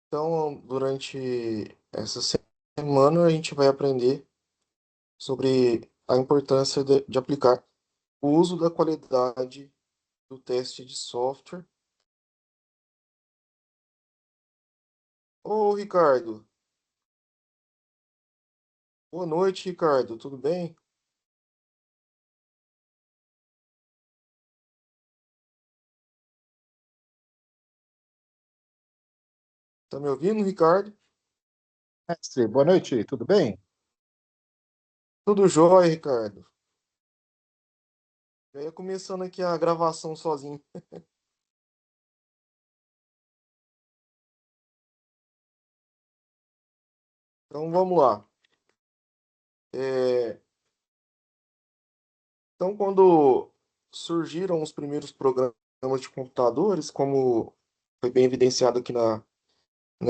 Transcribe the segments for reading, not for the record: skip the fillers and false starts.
Então, durante essa semana, a gente vai aprender sobre a importância de aplicar o uso da qualidade do teste de software. Ô, Ricardo, boa noite, Ricardo, tudo bem? Tá me ouvindo, Ricardo? Mestre, boa noite, tudo bem? Tudo jóia, Ricardo. Já ia começando aqui a gravação sozinho. Então, vamos lá. É, Então, quando surgiram os primeiros programas de computadores, como foi bem evidenciado aqui na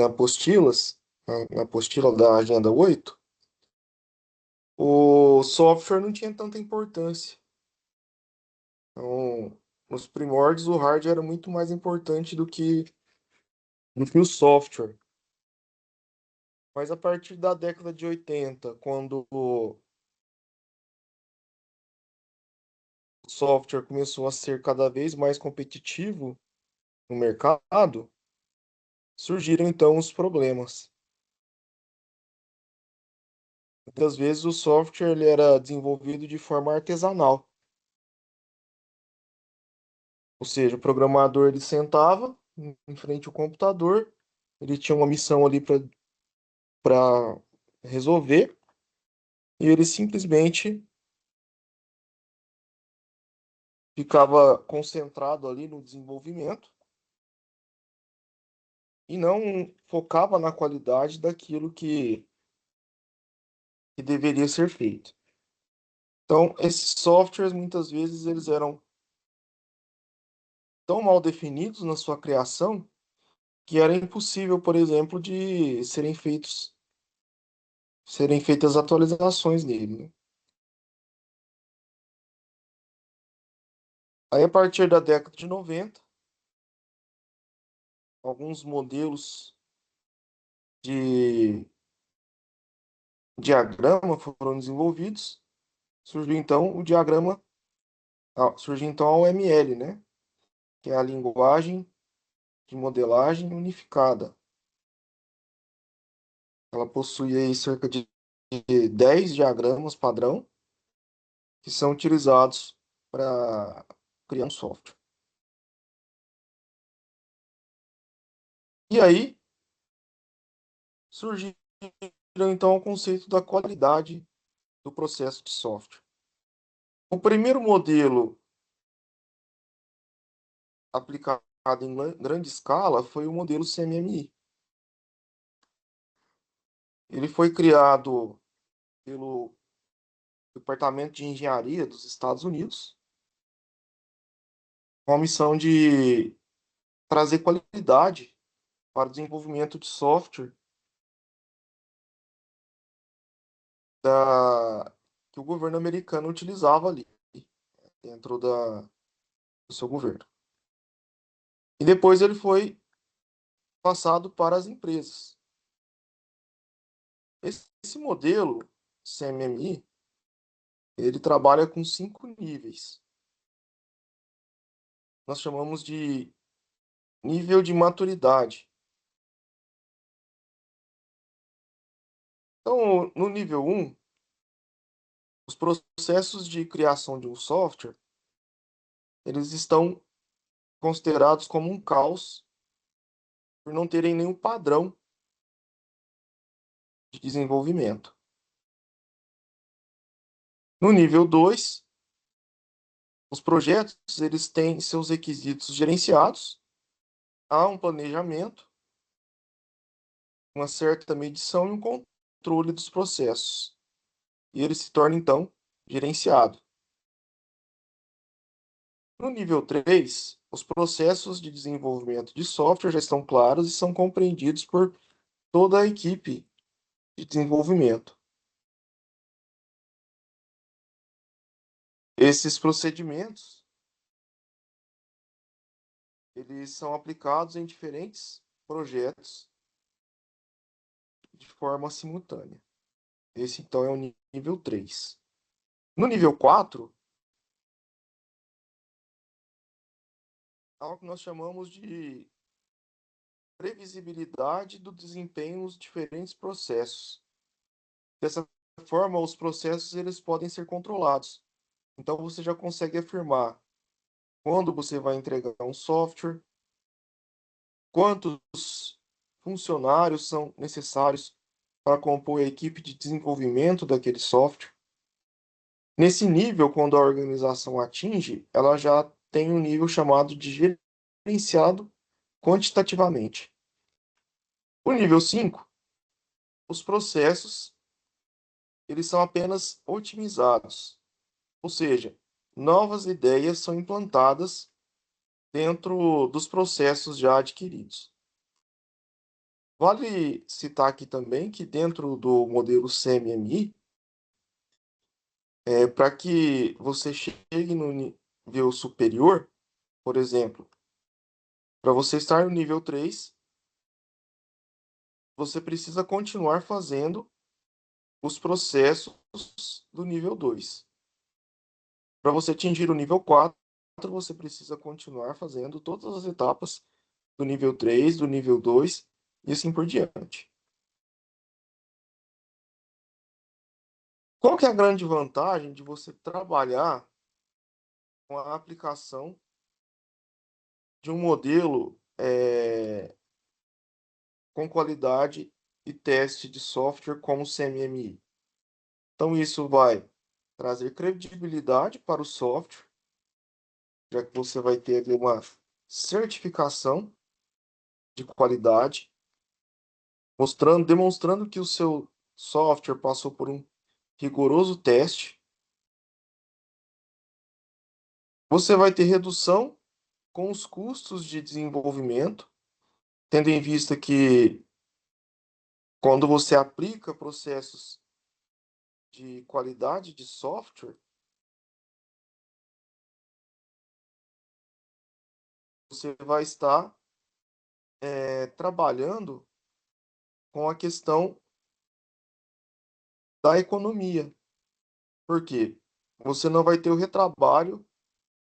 apostilas, na apostila da Agenda 8, o software não tinha tanta importância. Então, nos primórdios, o hardware era muito mais importante do que o software. Mas a partir da década de 80, quando o software começou a ser cada vez mais competitivo no mercado, surgiram então os problemas. Muitas vezes o software ele era desenvolvido de forma artesanal, ou seja, o programador ele sentava em frente ao computador, ele tinha uma missão ali para resolver e ele simplesmente ficava concentrado ali no desenvolvimento e não focava na qualidade daquilo que deveria ser feito. Então, esses softwares muitas vezes eles eram tão mal definidos na sua criação que era impossível, por exemplo, de serem feitas atualizações nele, né? Aí, a partir da década de 90, alguns modelos de diagrama foram desenvolvidos. Surgiu então surgiu então a UML, né? Que é a linguagem de modelagem unificada. Ela possui aí cerca de 10 diagramas padrão que são utilizados para criar um software. E aí surgiu então o conceito da qualidade do processo de software. O primeiro modelo aplicado em grande escala foi o modelo CMMI. Ele foi criado pelo Departamento de Engenharia dos Estados Unidos, com a missão de trazer qualidade para o desenvolvimento de software da, que o governo americano utilizava ali, dentro do seu governo. E depois ele foi passado para as empresas. Esse modelo CMMI, ele trabalha com 5 níveis. Nós chamamos de nível de maturidade. Então, no nível um, os processos de criação de um software, eles estão considerados como um caos por não terem nenhum padrão de desenvolvimento. No nível 2, os projetos eles têm seus requisitos gerenciados, há um planejamento, uma certa medição e um controle dos processos. E ele se torna, então, gerenciado. No nível 3, os processos de desenvolvimento de software já estão claros e são compreendidos por toda a equipe de desenvolvimento. Esses procedimentos, eles são aplicados em diferentes projetos forma simultânea. Esse, então, é o nível 3. No nível 4, há o que nós chamamos de previsibilidade do desempenho nos diferentes processos. Dessa forma, os processos eles podem ser controlados. Então, você já consegue afirmar quando você vai entregar um software, quantos funcionários são necessários para compor a equipe de desenvolvimento daquele software. Nesse nível, quando a organização atinge, ela já tem um nível chamado de gerenciado quantitativamente. O nível 5, os processos eles são apenas otimizados, ou seja, novas ideias são implantadas dentro dos processos já adquiridos. Vale citar aqui também que dentro do modelo CMMI, para que você chegue no nível superior, por exemplo, para você estar no nível 3, você precisa continuar fazendo os processos do nível 2. Para você atingir o nível 4, você precisa continuar fazendo todas as etapas do nível 3, do nível 2 e assim por diante. Qual que é a grande vantagem de você trabalhar com a aplicação de um modelo com qualidade e teste de software como o CMMI? Então, isso vai trazer credibilidade para o software, já que você vai ter ali uma certificação de qualidade, demonstrando que o seu software passou por um rigoroso teste. Você vai ter redução com os custos de desenvolvimento, tendo em vista que quando você aplica processos de qualidade de software, você vai estar trabalhando com a questão da economia. Por quê? Você não vai ter o retrabalho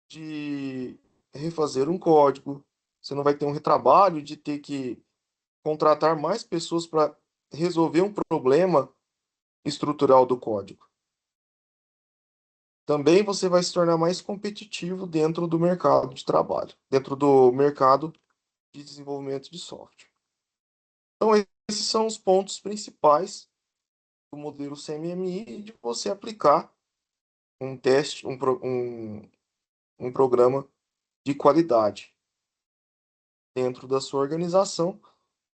de refazer um código, você não vai ter um retrabalho de ter que contratar mais pessoas para resolver um problema estrutural do código. Também você vai se tornar mais competitivo dentro do mercado de trabalho, dentro do mercado de desenvolvimento de software. Então, esses são os pontos principais do modelo CMMI de você aplicar um teste, um programa de qualidade dentro da sua organização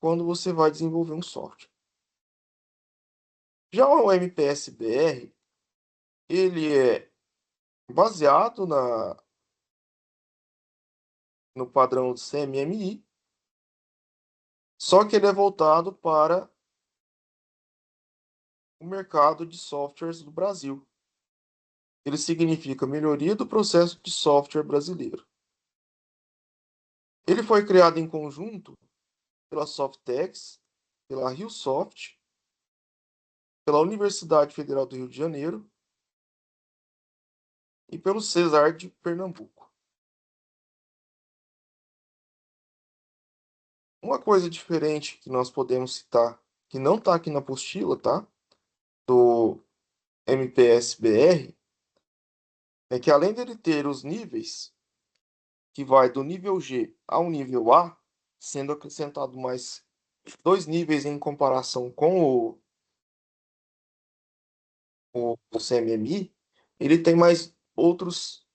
quando você vai desenvolver um software. Já o MPS-BR, ele é baseado no padrão do CMMI, só que ele é voltado para o mercado de softwares do Brasil. Ele significa melhoria do processo de software brasileiro. Ele foi criado em conjunto pela Softex, pela RioSoft, pela Universidade Federal do Rio de Janeiro e pelo Cesar de Pernambuco. Uma coisa diferente que nós podemos citar, que não está aqui na apostila, tá? Do MPS-BR, é que além dele ter os níveis, que vai do nível G ao nível A, sendo acrescentado mais 2 níveis em comparação com o CMMI, ele tem mais outros,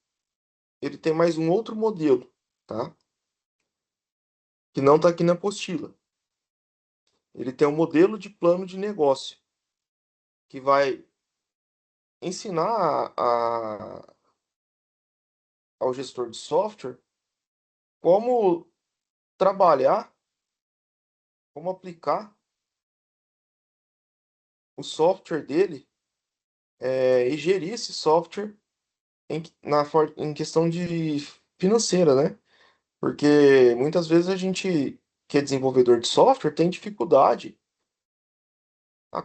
ele tem mais um outro modelo, tá? Que não está aqui na apostila. Ele tem um modelo de plano de negócio, que vai ensinar ao gestor de software como trabalhar, como aplicar o software dele e gerir esse software em questão de financeira, né? Porque muitas vezes a gente que é desenvolvedor de software tem dificuldade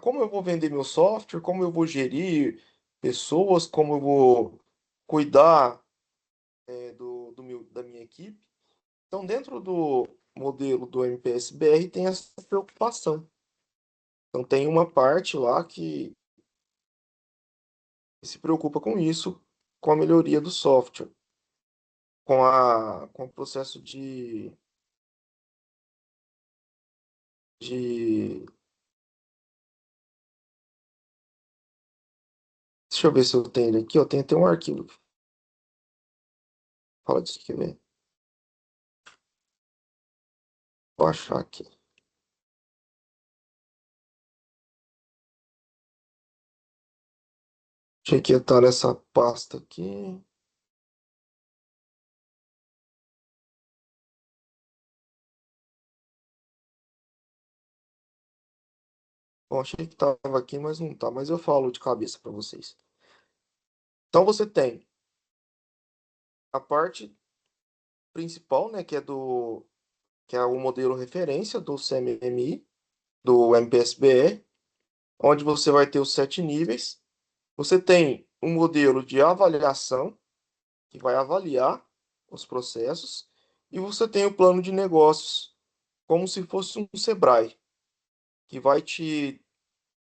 como eu vou vender meu software, como eu vou gerir pessoas, como eu vou cuidar da minha equipe. Então, dentro do modelo do MPS-BR tem essa preocupação. Então, tem uma parte lá que se preocupa com isso, com a melhoria do software, com o processo de... Deixa eu ver se eu tenho ele aqui. Eu tenho até um arquivo que fala disso aqui, velho. Vou achar aqui. Tinha que estar nessa pasta aqui. Bom, achei que estava aqui, mas não tá. Mas eu falo de cabeça para vocês. Então você tem a parte principal, né, que é o modelo referência do CMMI, do MPSBR, onde você vai ter os 7 níveis. Você tem um modelo de avaliação, que vai avaliar os processos, e você tem o plano de negócios, como se fosse um Sebrae, que vai te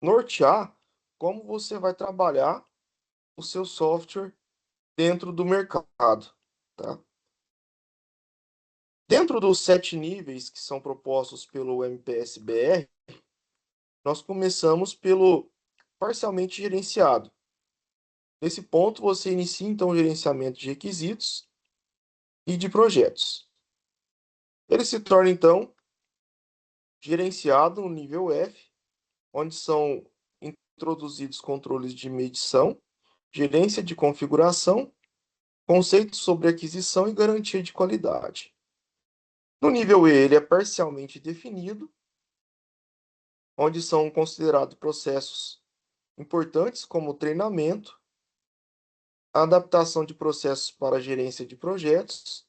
nortear como você vai trabalhar o seu software dentro do mercado, tá? Dentro dos 7 níveis que são propostos pelo MPS-BR, nós começamos pelo parcialmente gerenciado. Nesse ponto, você inicia então o gerenciamento de requisitos e de projetos. Ele se torna então gerenciado no nível F, onde são introduzidos controles de medição, gerência de configuração, conceitos sobre aquisição e garantia de qualidade. No nível E, ele é parcialmente definido, onde são considerados processos importantes como treinamento, a adaptação de processos para a gerência de projetos,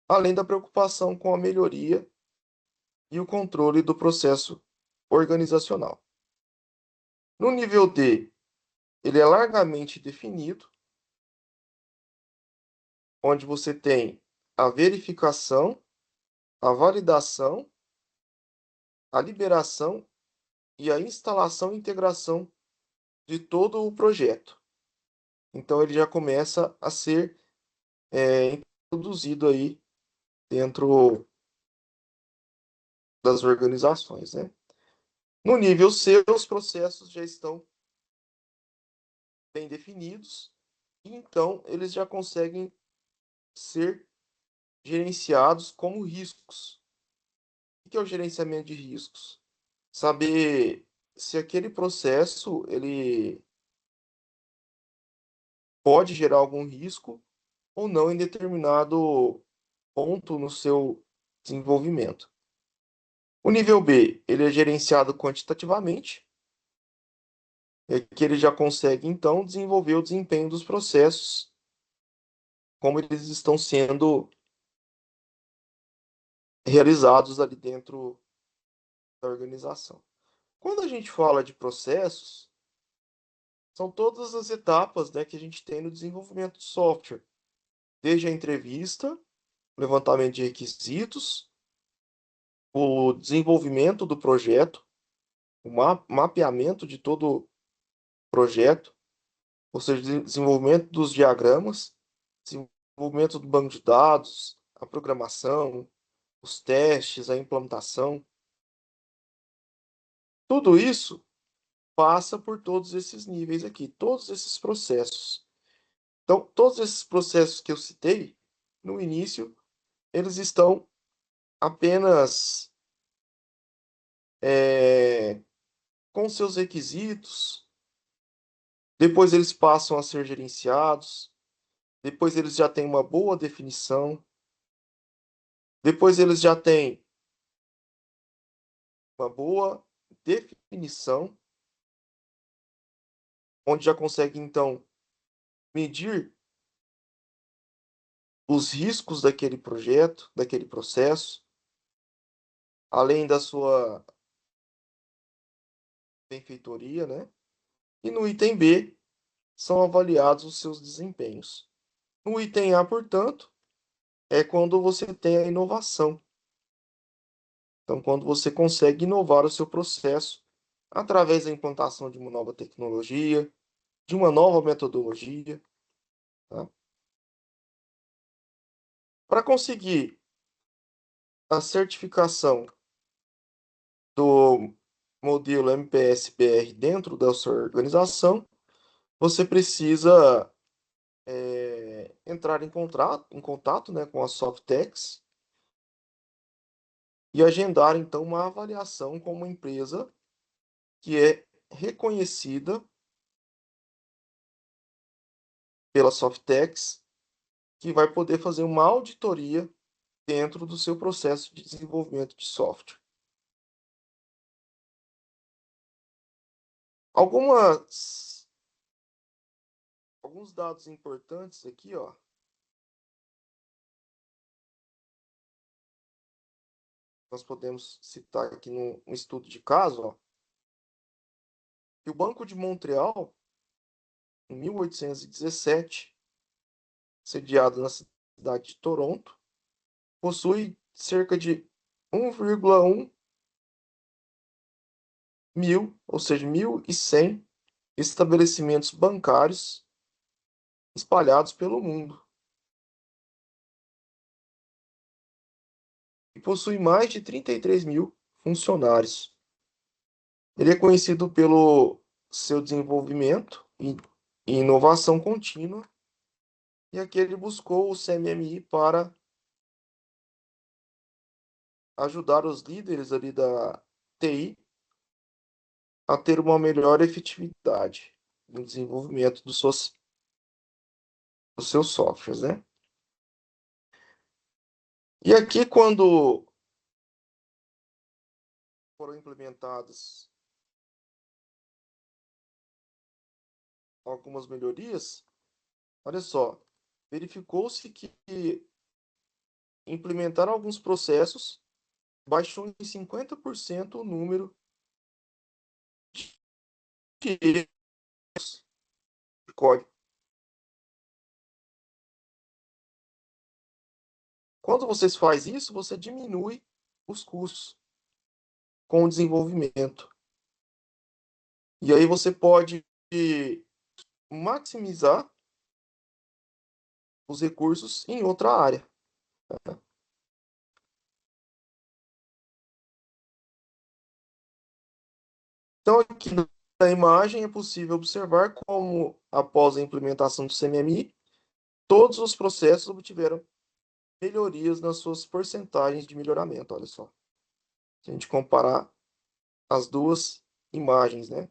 além da preocupação com a melhoria e o controle do processo organizacional. No nível D, ele é largamente definido, onde você tem a verificação, a validação, a liberação e a instalação e integração de todo o projeto. Então ele já começa a ser introduzido aí dentro das organizações, né? No nível C, os processos já estão bem definidos, e então eles já conseguem ser gerenciados como riscos. O que é o gerenciamento de riscos? Saber se aquele processo ele pode gerar algum risco ou não em determinado ponto no seu desenvolvimento. O nível B, ele é gerenciado quantitativamente, é que ele já consegue então desenvolver o desempenho dos processos, como eles estão sendo realizados ali dentro da organização. Quando a gente fala de processos, são todas as etapas, né, que a gente tem no desenvolvimento de software, desde a entrevista, o levantamento de requisitos, o desenvolvimento do projeto, o mapeamento de todo o projeto, ou seja, desenvolvimento dos diagramas, desenvolvimento do banco de dados, a programação, os testes, a implantação. Tudo isso passa por todos esses níveis aqui, todos esses processos. Então, todos esses processos que eu citei no início, eles estão apenas é, com seus requisitos, depois eles passam a ser gerenciados, depois eles já têm uma boa definição, depois eles já têm uma boa definição, onde já conseguem então medir os riscos daquele projeto, daquele processo, além da sua benfeitoria, né? E no item B são avaliados os seus desempenhos. No item A, portanto, é quando você tem a inovação. Então, quando você consegue inovar o seu processo através da implantação de uma nova tecnologia, de uma nova metodologia, tá? Para conseguir a certificação do modelo MPS-BR dentro da sua organização, você precisa entrar em contato, né, com a Softex e agendar, então, uma avaliação com uma empresa que é reconhecida pela Softex, que vai poder fazer uma auditoria dentro do seu processo de desenvolvimento de software. Alguns dados importantes aqui, ó. Nós podemos citar aqui um estudo de caso, ó, que o Banco de Montreal, em 1817, sediado na cidade de Toronto, possui cerca de 1,1 mil, ou seja, 1.100 estabelecimentos bancários espalhados pelo mundo. E possui mais de 33 mil funcionários. Ele é conhecido pelo seu desenvolvimento e inovação contínua, e aqui ele buscou o CMMI para ajudar os líderes ali da TI a ter uma melhor efetividade no desenvolvimento dos seus softwares, né? E aqui, quando foram implementadas algumas melhorias, olha só, verificou-se que implementar alguns processos baixou em 50% o número de erros de código. Quando você faz isso, você diminui os custos com o desenvolvimento. E aí você pode maximizar os recursos em outra área. Então, aqui na imagem é possível observar como, após a implementação do CMMI, todos os processos obtiveram melhorias nas suas porcentagens de melhoramento. Olha só. Se a gente comparar as duas imagens, né?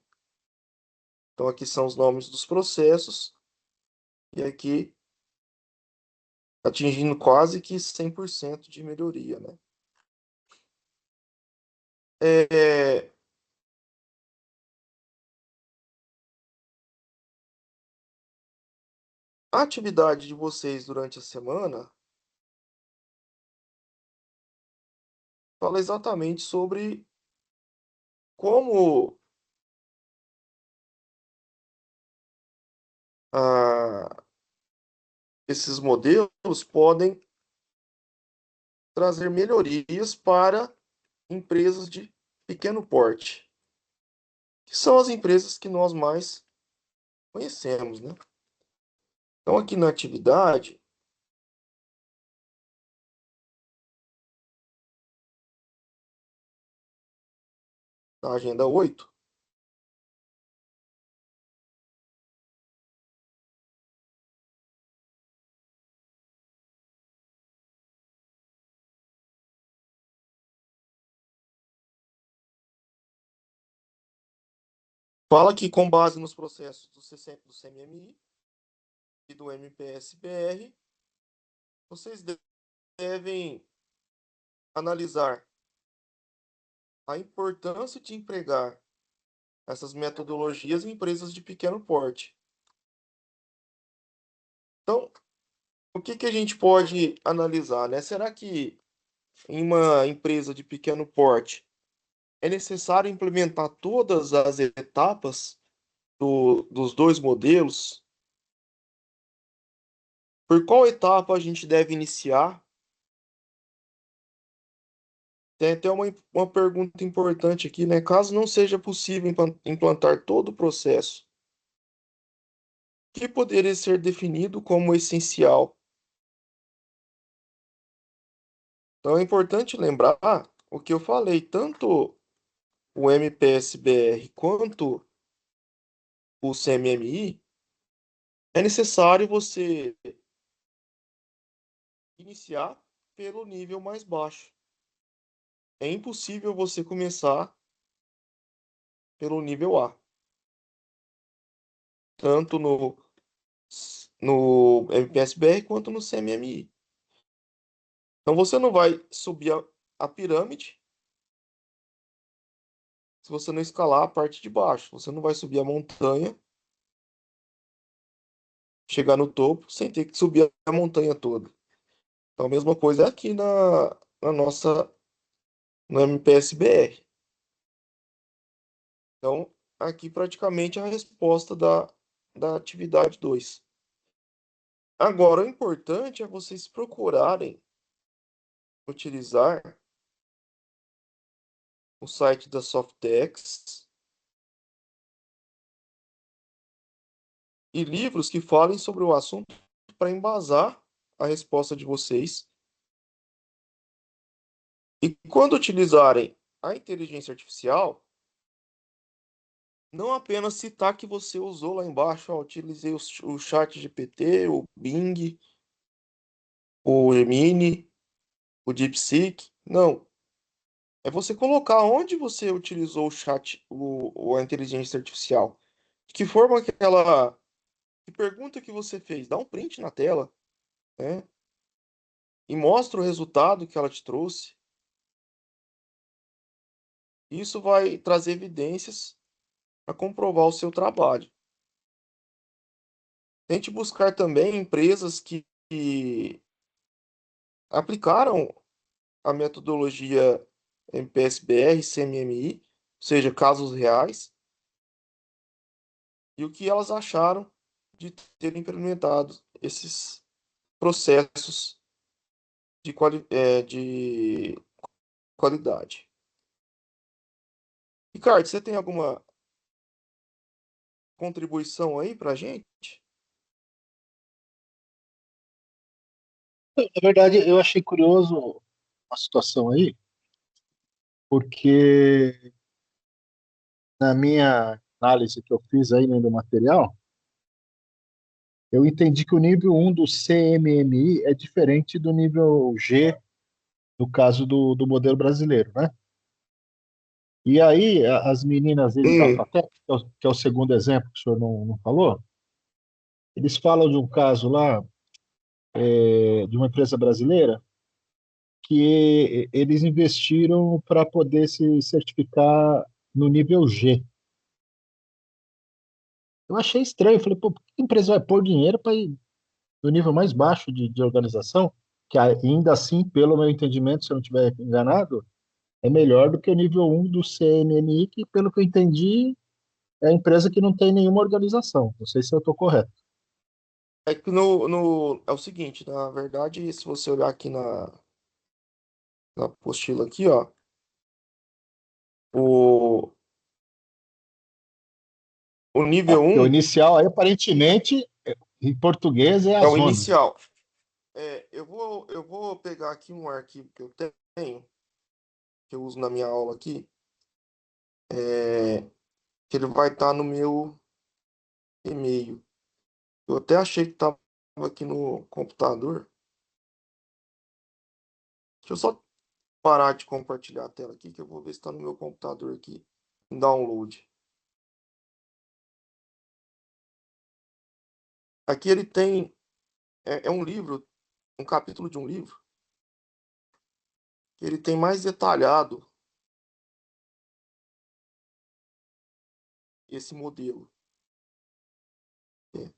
Então, aqui são os nomes dos processos e aqui atingindo quase que 100% de melhoria, né? É, a atividade de vocês durante a semana fala exatamente sobre como esses modelos podem trazer melhorias para empresas de pequeno porte, que são as empresas que nós mais conhecemos, né? Então, aqui na atividade, na agenda 8, fala que com base nos processos do CMMI e do MPS-BR, vocês devem analisar a importância de empregar essas metodologias em empresas de pequeno porte. Então, o que a gente pode analisar, né? Será que em uma empresa de pequeno porte é necessário implementar todas as etapas dos dois modelos? Por qual etapa a gente deve iniciar? Tem até uma pergunta importante aqui, né? Caso não seja possível implantar todo o processo, o que poderia ser definido como essencial? Então é importante lembrar o que eu falei, tanto o MPS-BR quanto o CMMI, é necessário você iniciar pelo nível mais baixo. É impossível você começar pelo nível A, tanto no MPS-BR quanto no CMMI. Então você não vai subir a pirâmide se você não escalar a parte de baixo. Você não vai subir a montanha, chegar no topo, sem ter que subir a montanha toda. Então a mesma coisa é aqui na nossa, no MPS-BR. Então, aqui praticamente é a resposta da atividade 2. Agora, o importante é vocês procurarem utilizar o site da Softex e livros que falem sobre o assunto para embasar a resposta de vocês. E quando utilizarem a inteligência artificial, não apenas citar que você usou lá embaixo, ó, utilizei o chat GPT, o Bing, o Gemini, o DeepSeek. Não. É você colocar onde você utilizou o chat, a inteligência artificial. De que forma que ela. Que pergunta que você fez? Dá um print na tela, né? E mostra o resultado que ela te trouxe. Isso vai trazer evidências para comprovar o seu trabalho. Tente buscar também empresas que aplicaram a metodologia MPSBR, CMMI, ou seja, casos reais, e o que elas acharam de ter implementado esses processos de qualidade. Ricardo, você tem alguma contribuição aí para a gente? Na verdade, eu achei curioso a situação aí, porque na minha análise que eu fiz aí, né, do material, eu entendi que o nível um do CMMI é diferente do nível G, no caso do modelo brasileiro, né? E aí, as meninas da Hum, FATEC, que é o segundo exemplo que o senhor não falou, eles falam de um caso lá, de uma empresa brasileira, que eles investiram para poder se certificar no nível G. Eu achei estranho, falei, pô, por que a empresa vai pôr dinheiro para ir no nível mais baixo de organização, que ainda assim, pelo meu entendimento, se eu não estiver enganado, é melhor do que o nível um do CNMI, que, pelo que eu entendi, é a empresa que não tem nenhuma organização. Não sei se eu estou correto. é que é o seguinte, na verdade, se você olhar aqui na apostila aqui, ó, o, o É, nível porque o um inicial aí, aparentemente, em português, é a é o zona. inicial. Eu vou pegar aqui um arquivo que eu tenho, que eu uso na minha aula aqui, que ele vai estar no meu e-mail. Eu até achei que estava aqui no computador. Deixa eu só parar de compartilhar a tela aqui, que eu vou ver se está no meu computador aqui, em download. Aqui ele tem, é um livro, um capítulo de um livro, que ele tem mais detalhado esse modelo. É.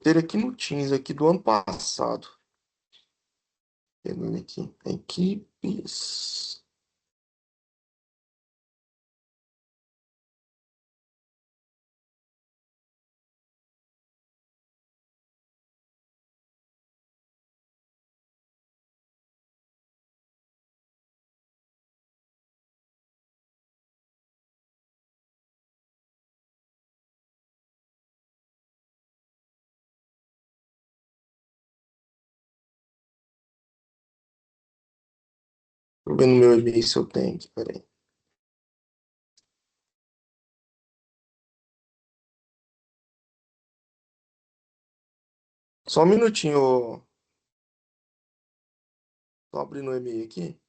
ter aqui no Teams, aqui do ano passado. Pegando aqui. Equipes. Tô vendo no meu e-mail se eu tenho aqui, peraí. Só um minutinho, tô abrindo o e-mail aqui.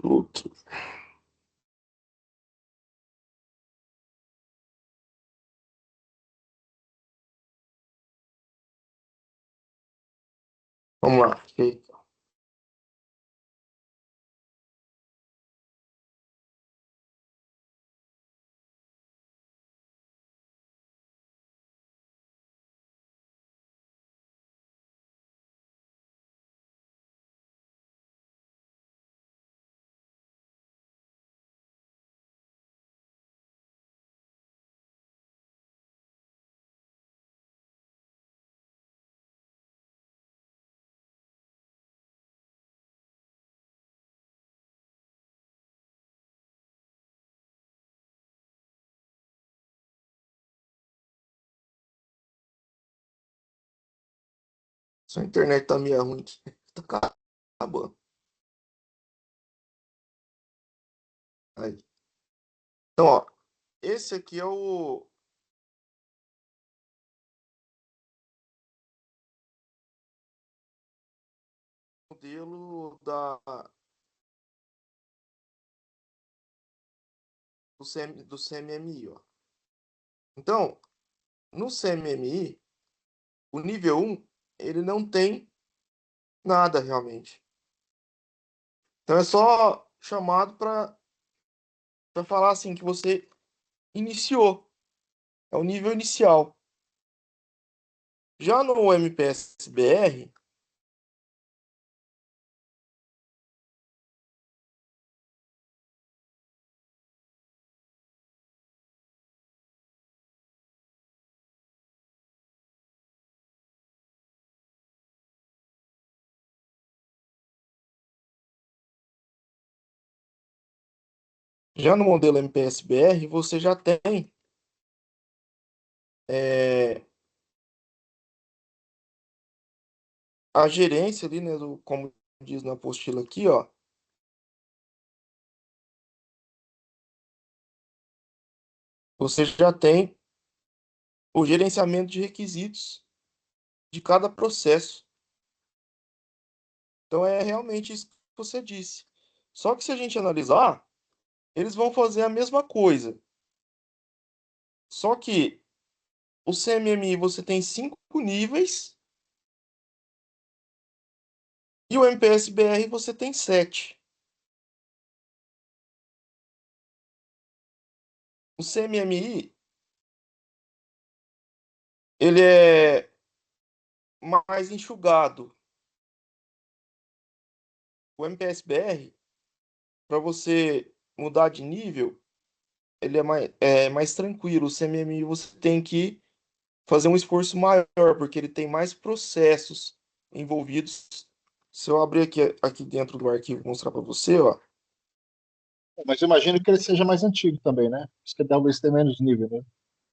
Outro. Vamos lá. Sua internet tá meio ruim aqui. Tá acabando. Aí. Então, ó. Esse aqui é o modelo do CMMI, ó. Então, no CMMI, o nível um ele não tem nada realmente. Então é só chamado para falar assim que você iniciou. É o nível inicial. Já no MPS-BR, já no modelo MPS-BR, você já tem é, a gerência ali, né, como diz na apostila aqui, ó, você já tem o gerenciamento de requisitos de cada processo. Então é realmente isso que você disse. Só que se a gente analisar, eles vão fazer a mesma coisa. Só que o CMMI você tem 5 níveis e o MPS-BR você tem 7. O CMMI, ele é mais enxugado. O MPS-BR, para você mudar de nível, ele é mais tranquilo. O CMMI você tem que fazer um esforço maior, porque ele tem mais processos envolvidos. Se eu abrir aqui dentro do arquivo e mostrar para você, ó. Mas eu imagino que ele seja mais antigo também, né? Acho que talvez tenha menos nível, né?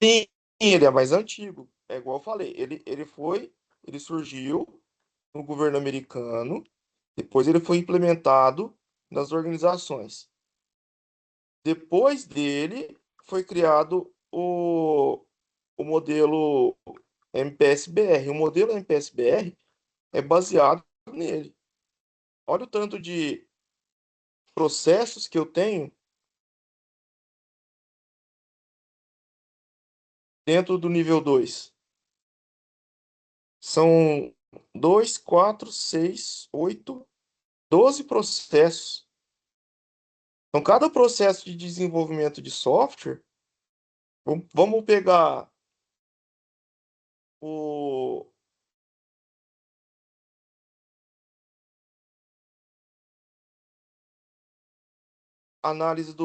Sim, ele é mais antigo. É igual eu falei, ele surgiu no governo americano, depois ele foi implementado nas organizações. Depois dele foi criado o modelo MPS-BR. O modelo MPS-BR é baseado nele. Olha o tanto de processos que eu tenho dentro do nível 2. São 2, 4, 6, 8, 12 processos. Então, cada processo de desenvolvimento de software, vamos pegar o análise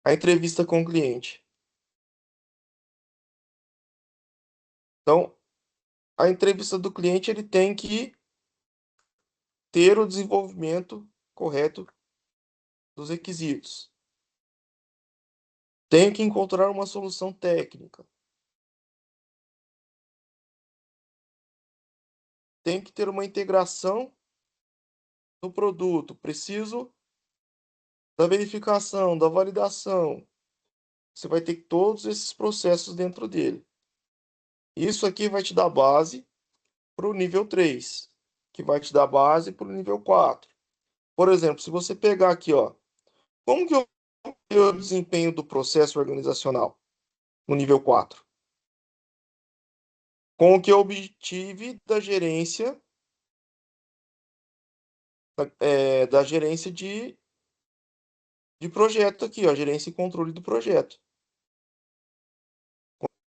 a entrevista com o cliente. Então, a entrevista do cliente ele tem que ter o desenvolvimento correto dos requisitos. Tem que encontrar uma solução técnica. Tem que ter uma integração no produto. Preciso da verificação, da validação. Você vai ter todos esses processos dentro dele. Isso aqui vai te dar base para o nível 3, que vai te dar base para o nível 4. Por exemplo, se você pegar aqui, ó, como que eu desempenho do processo organizacional no nível 4? Com o que eu obtive da gerência de projeto aqui, ó, gerência e controle do projeto.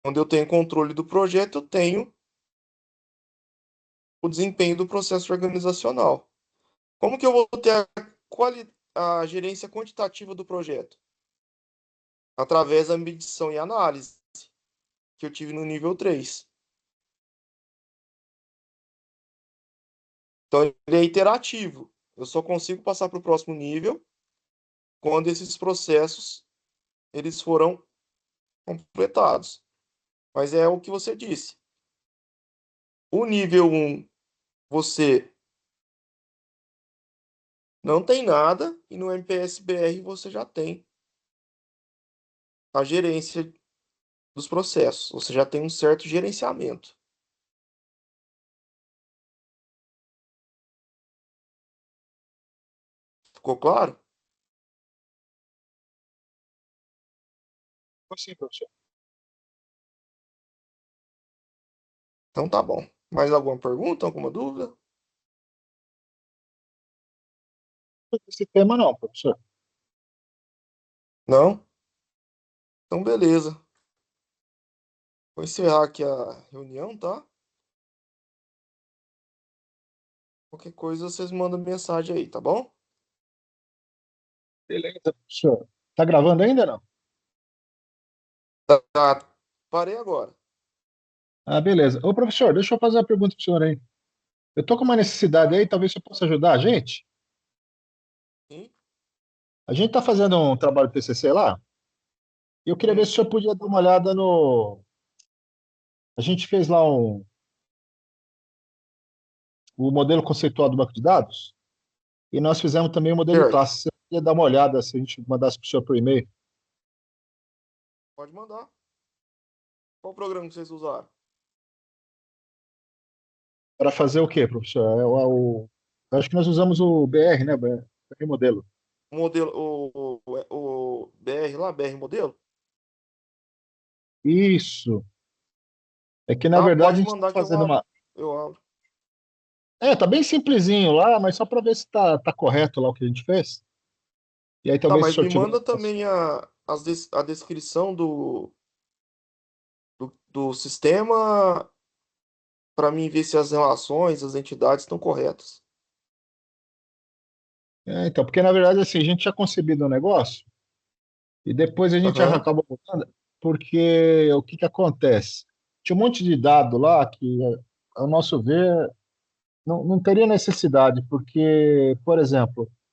Quando eu tenho controle do projeto, eu tenho o desempenho do processo organizacional. Como que eu vou ter a gerência quantitativa do projeto? Através da medição e análise que eu tive no nível 3. Então, ele é iterativo. Eu só consigo passar para o próximo nível quando esses processos eles foram completados. Mas é o que você disse. O nível 1, você não tem nada, e no MPS-BR você já tem a gerência dos processos. Você já tem um certo gerenciamento. Ficou claro? Sim, professor. Então tá bom. Mais alguma pergunta, alguma dúvida? Esse tema não, professor. Não? Então beleza. Vou encerrar aqui a reunião, tá? Qualquer coisa vocês mandam mensagem aí, tá bom? Beleza, professor. Tá gravando ainda não? Tá. Parei agora. Ah, beleza. Ô, professor, deixa eu fazer uma pergunta pro senhor aí. Eu tô com uma necessidade aí, talvez você possa ajudar a gente. Sim? A gente tá fazendo um trabalho de TCC lá, e eu queria ver se o senhor podia dar uma olhada no. A gente fez lá o modelo conceitual do banco de dados, e nós fizemos também o modelo de Certo. classe. Você podia dar uma olhada se a gente mandasse para o senhor por e-mail? Pode mandar. Qual programa que vocês usaram? Para fazer o quê, professor? Eu acho que nós usamos o BR, né? BR modelo. O modelo, o BR lá, BR modelo? Isso. É que, na Tá, verdade, a pode gente está mandar que eu fazendo abro. uma. Eu abro. É, tá bem simplesinho lá, mas só para ver se tá correto lá o que a gente fez. E aí Tá, talvez se o mas senhor me tiver. manda também a descrição do sistema para mim ver se as relações, as entidades estão corretas. É, então, porque na verdade, assim, a gente tinha concebido um negócio e depois a gente Aham, acaba mudando, porque o que que acontece? Tinha um monte de dado lá que, ao nosso ver, não teria necessidade, porque, por exemplo,